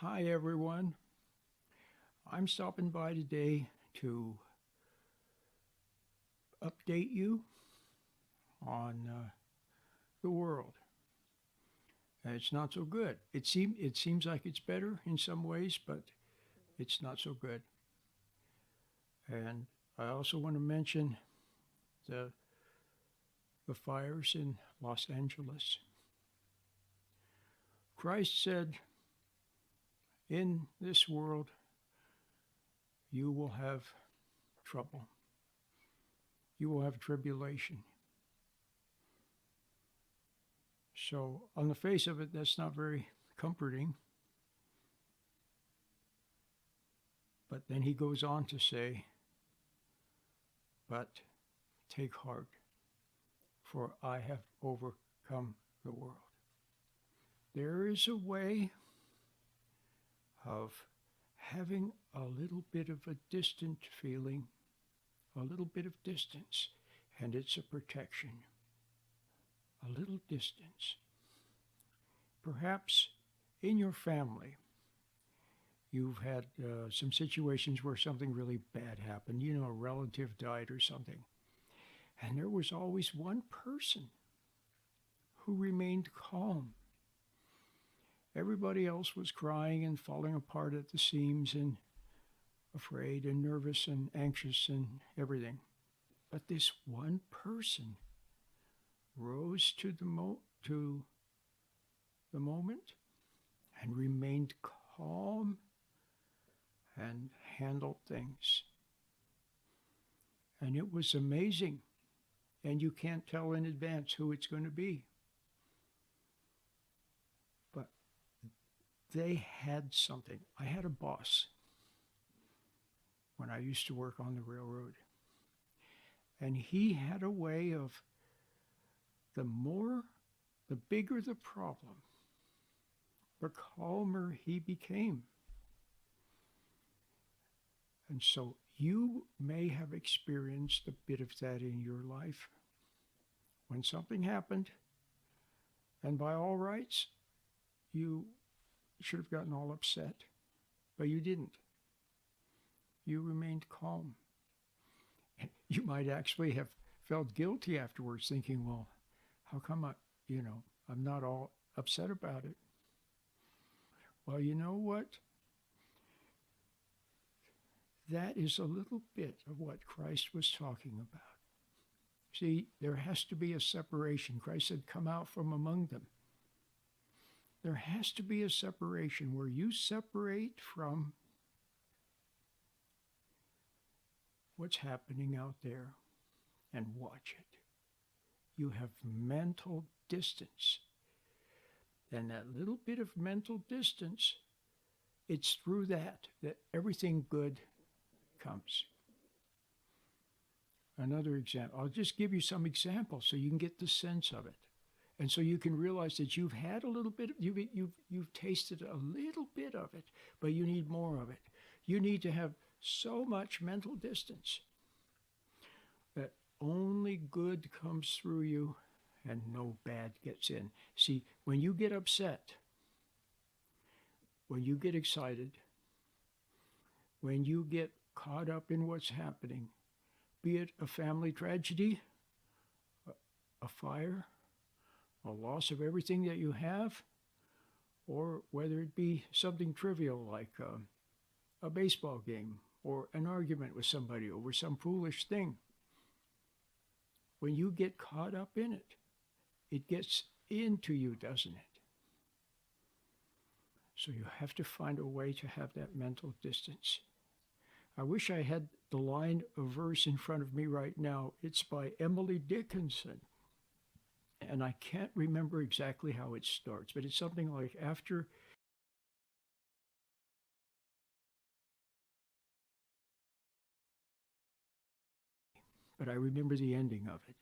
Hi, everyone. I'm stopping by today to update you on the world. It's not so good. It seems like it's better in some ways, but it's not so good. And I also want to mention the the fires in Los Angeles. Christ said, "In this world you will have trouble. You will have tribulation." So, on the face of it, that's not very comforting. But then he goes on to say, "But take heart, for I have overcome the world." There is a way of having a little bit of a distant feeling, a little bit of distance, and it's a protection. A little distance. Perhaps in your family, you've had some situations where something really bad happened. A relative died or something. And there was always one person who remained calm. Everybody else was crying and falling apart at the seams and afraid and nervous and anxious and everything. But this one person rose to the moment and remained calm and handled things. And it was amazing. And you can't tell in advance who it's going to be. But they had something. I had a boss when I used to work on the railroad. And he had a way of the bigger the problem, the calmer he became. And so you may have experienced a bit of that in your life. When something happened, and by all rights, you should have gotten all upset, but you didn't. You remained calm. You might actually have felt guilty afterwards, thinking, well, how come I'm not all upset about it? Well, you know what? That is a little bit of what Christ was talking about. See, there has to be a separation. Christ said, "Come out from among them." There has to be a separation where you separate from what's happening out there and watch it. You have mental distance. And that little bit of mental distance, it's through that everything good comes. Another example, I'll just give you some examples so you can get the sense of it. And so you can realize that you've had a little bit, you've tasted a little bit of it, but you need more of it. You need to have so much mental distance that only good comes through you and no bad gets in. See, when you get upset, when you get excited, when you get caught up in what's happening, be it a family tragedy, a fire, a loss of everything that you have, or whether it be something trivial like a baseball game or an argument with somebody over some foolish thing. When you get caught up in it, it gets into you, doesn't it? So you have to find a way to have that mental distance. I wish I had the line of verse in front of me right now. It's by Emily Dickinson. And I can't remember exactly how it starts, but it's something like after. But I remember the ending of it.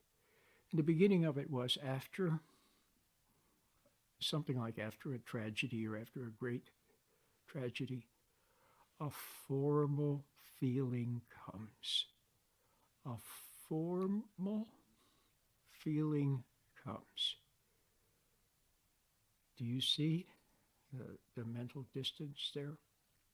And the beginning of it was after something like after a tragedy or after a great tragedy, a formal feeling comes. A formal feeling comes. Do you see? the mental distance there.